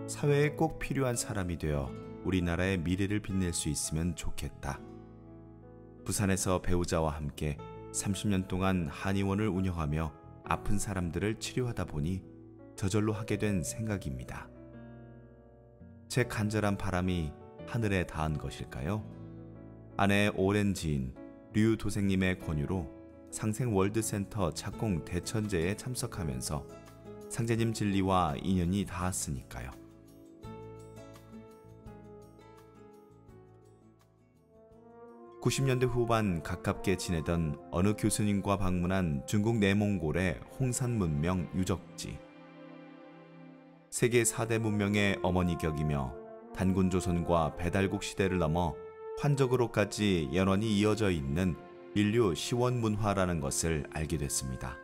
사회에 꼭 필요한 사람이 되어 우리나라의 미래를 빛낼 수 있으면 좋겠다. 부산에서 배우자와 함께 30년 동안 한의원을 운영하며 아픈 사람들을 치료하다 보니 저절로 하게 된 생각입니다. 제 간절한 바람이 하늘에 닿은 것일까요? 아내의 오랜 지인 류 도생님의 권유로 상생월드센터 착공 대천제에 참석하면서 상제님 진리와 인연이 닿았으니까요. 90년대 후반 가깝게 지내던 어느 교수님과 방문한 중국 내몽골의 홍산 문명 유적지. 세계 4대 문명의 어머니 격이며 단군 조선과 배달국 시대를 넘어 환적으로까지 연원이 이어져 있는 인류 시원 문화라는 것을 알게 됐습니다.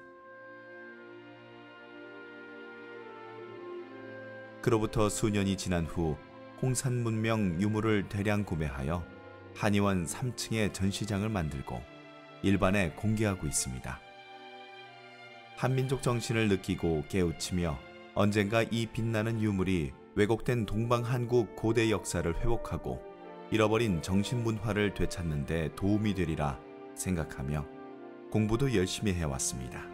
그로부터 수년이 지난 후 홍산 문명 유물을 대량 구매하여 한의원 3층에 전시장을 만들고 일반에 공개하고 있습니다. 한민족 정신을 느끼고 깨우치며 언젠가 이 빛나는 유물이 왜곡된 동방한국 고대 역사를 회복하고 잃어버린 정신문화를 되찾는 데 도움이 되리라 생각하며 공부도 열심히 해왔습니다.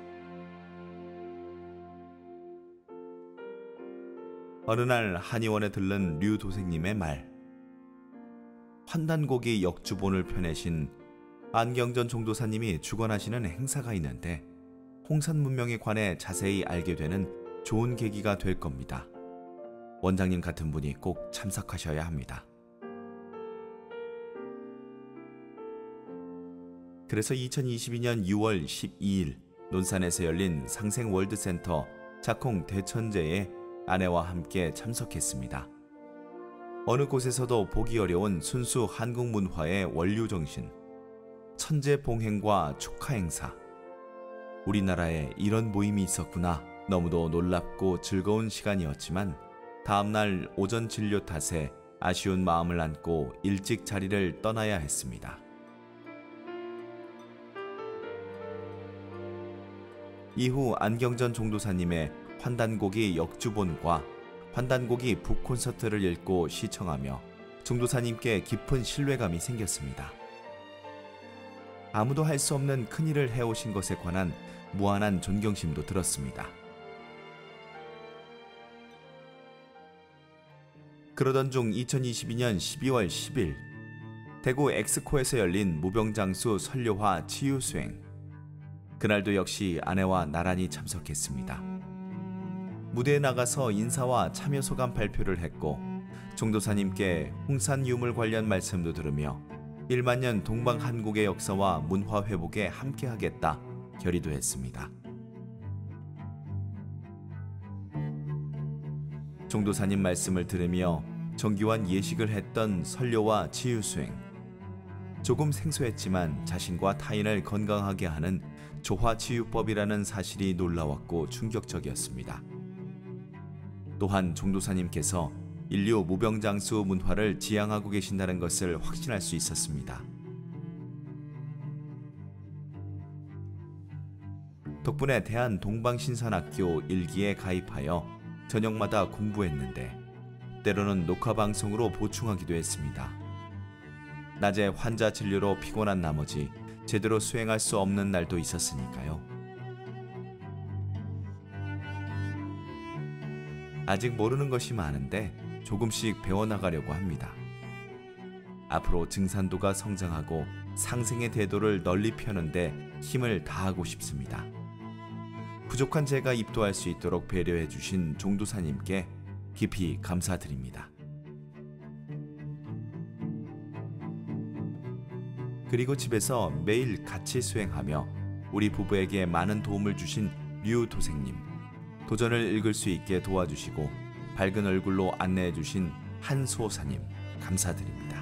어느 날 한의원에 들른 류 도생님의 말. 환단고기 역주본을 펴내신 안경전 종도사님이 주관하시는 행사가 있는데 홍산 문명에 관해 자세히 알게 되는 좋은 계기가 될 겁니다. 원장님 같은 분이 꼭 참석하셔야 합니다. 그래서 2022년 6월 12일 논산에서 열린 상생월드센터 작홍 대천제에 아내와 함께 참석했습니다. 어느 곳에서도 보기 어려운 순수 한국 문화의 원류 정신, 천재 봉행과 축하 행사. 우리나라에 이런 모임이 있었구나. 너무도 놀랍고 즐거운 시간이었지만 다음날 오전 진료 탓에 아쉬운 마음을 안고 일찍 자리를 떠나야 했습니다. 이후 안경전 종도사님의 환단고기 역주본과 환단고기 북콘서트를 읽고 시청하며 종도사님께 깊은 신뢰감이 생겼습니다. 아무도 할 수 없는 큰일을 해오신 것에 관한 무한한 존경심도 들었습니다. 그러던 중 2022년 12월 10일 대구 엑스코에서 열린 무병장수 설료화 치유수행. 그날도 역시 아내와 나란히 참석했습니다. 무대에 나가서 인사와 참여 소감 발표를 했고 종도사님께 홍산 유물 관련 말씀도 들으며 1만 년 동방한국의 역사와 문화 회복에 함께하겠다 결의도 했습니다. 종도사님 말씀을 들으며 정기환 예식을 했던 설료와 치유수행. 조금 생소했지만 자신과 타인을 건강하게 하는 조화치유법이라는 사실이 놀라웠고 충격적이었습니다. 또한 종도사님께서 인류 무병장수 문화를 지향하고 계신다는 것을 확신할 수 있었습니다. 덕분에 대한동방신선학교 1기에 가입하여 저녁마다 공부했는데 때로는 녹화방송으로 보충하기도 했습니다. 낮에 환자 진료로 피곤한 나머지 제대로 수행할 수 없는 날도 있었으니까요. 아직 모르는 것이 많은데 조금씩 배워나가려고 합니다. 앞으로 증산도가 성장하고 상생의 대도를 널리 펴는데 힘을 다하고 싶습니다. 부족한 제가 입도할 수 있도록 배려해 주신 종도사님께 깊이 감사드립니다. 그리고 집에서 매일 같이 수행하며 우리 부부에게 많은 도움을 주신 류 도생님, 도전을 읽을 수 있게 도와주시고 밝은 얼굴로 안내해 주신 한소사님 감사드립니다.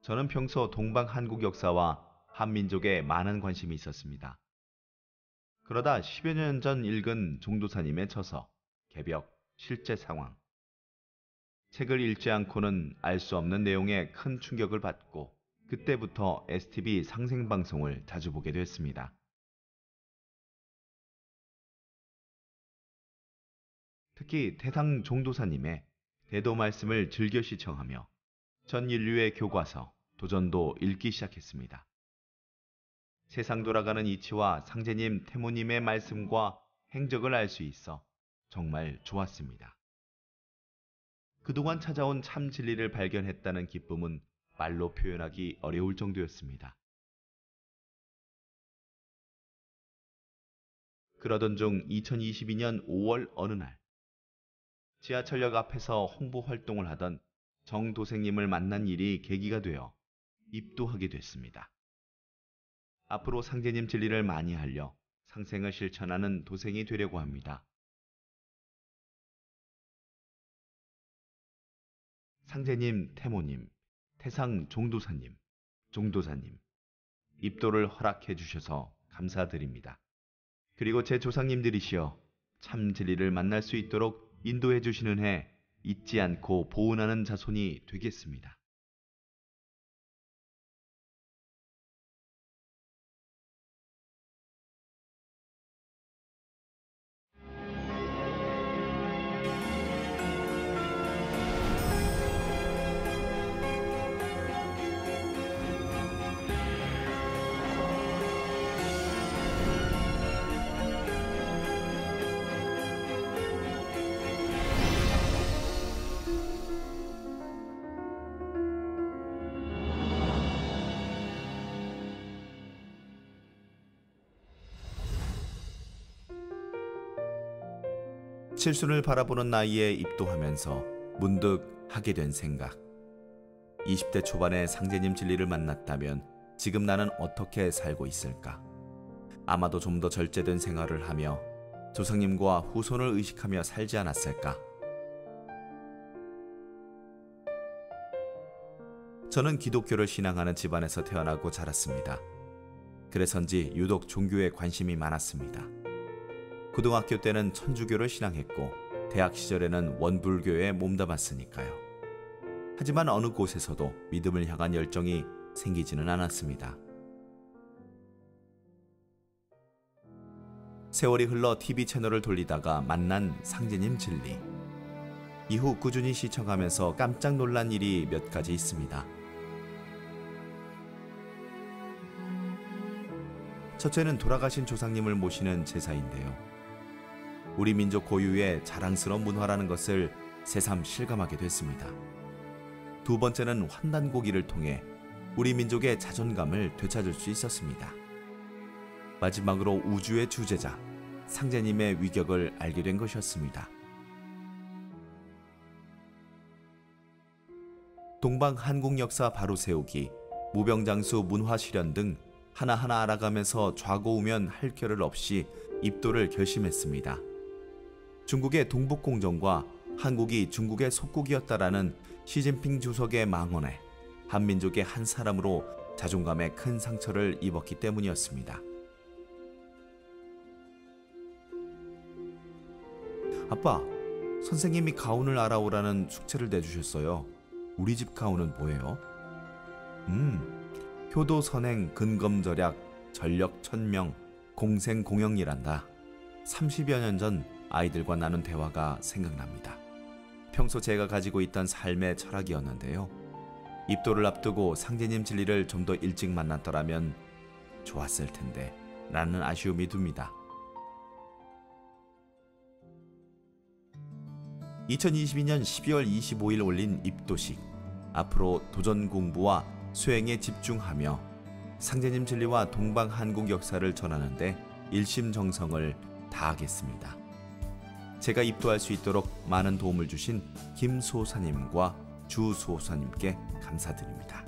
저는 평소 동방 한국 역사와 한민족에 많은 관심이 있었습니다. 그러다 10여 년 전 읽은 종도사님의 저서, 개벽, 실제 상황. 책을 읽지 않고는 알 수 없는 내용에 큰 충격을 받고 그때부터 STV 상생방송을 자주 보게 됐습니다. 특히 태상 종도사님의 대도 말씀을 즐겨 시청하며 전 인류의 교과서, 도전도 읽기 시작했습니다. 세상 돌아가는 이치와 상제님, 태모님의 말씀과 행적을 알 수 있어 정말 좋았습니다. 그동안 찾아온 참 진리를 발견했다는 기쁨은 말로 표현하기 어려울 정도였습니다. 그러던 중 2022년 5월 어느 날 지하철역 앞에서 홍보 활동을 하던 정도생님을 만난 일이 계기가 되어 입도하게 됐습니다. 앞으로 상제님 진리를 많이 알려 상생을 실천하는 도생이 되려고 합니다. 상제님, 태모님, 태상 종도사님, 종도사님, 입도를 허락해 주셔서 감사드립니다. 그리고 제 조상님들이시여 참 진리를 만날 수 있도록 인도해 주시는 해 잊지 않고 보은하는 자손이 되겠습니다. 칠순을 바라보는 나이에 입도하면서 문득 하게 된 생각. 20대 초반에 상제님 진리를 만났다면 지금 나는 어떻게 살고 있을까? 아마도 좀 더 절제된 생활을 하며 조상님과 후손을 의식하며 살지 않았을까? 저는 기독교를 신앙하는 집안에서 태어나고 자랐습니다. 그래서인지 유독 종교에 관심이 많았습니다. 고등학교 때는 천주교를 신앙했고 대학 시절에는 원불교에 몸담았으니까요. 하지만 어느 곳에서도 믿음을 향한 열정이 생기지는 않았습니다. 세월이 흘러 TV 채널을 돌리다가 만난 상제님 진리. 이후 꾸준히 시청하면서 깜짝 놀란 일이 몇 가지 있습니다. 첫째는 돌아가신 조상님을 모시는 제사인데요. 우리 민족 고유의 자랑스러운 문화라는 것을 새삼 실감하게 됐습니다. 두 번째는 환단고기를 통해 우리 민족의 자존감을 되찾을 수 있었습니다. 마지막으로 우주의 주제자 상제님의 위격을 알게 된 것이었습니다. 동방 한국 역사 바로 세우기, 무병장수 문화 실현 등 하나하나 알아가면서 좌고우면 할 겨를 없이 입도를 결심했습니다. 중국의 동북공정과 한국이 중국의 속국이었다라는 시진핑 주석의 망언에 한민족의 한 사람으로 자존감에 큰 상처를 입었기 때문이었습니다. 아빠, 선생님이 가훈을 알아오라는 숙제를 내주셨어요. 우리 집 가훈은 뭐예요? 효도 선행 근검절약 전력 천명 공생 공영이란다. 30여 년 전 아이들과 나눈 대화가 생각납니다. 평소 제가 가지고 있던 삶의 철학이었는데요. 입도를 앞두고 상제님 진리를 좀 더 일찍 만났더라면 좋았을 텐데 라는 아쉬움이 듭니다. 2022년 12월 25일 올린 입도식. 앞으로 도전 공부와 수행에 집중하며 상제님 진리와 동방 한국 역사를 전하는데 일심정성을 다하겠습니다. 제가 입도할 수 있도록 많은 도움을 주신 김소사님과 주소사님께 감사드립니다.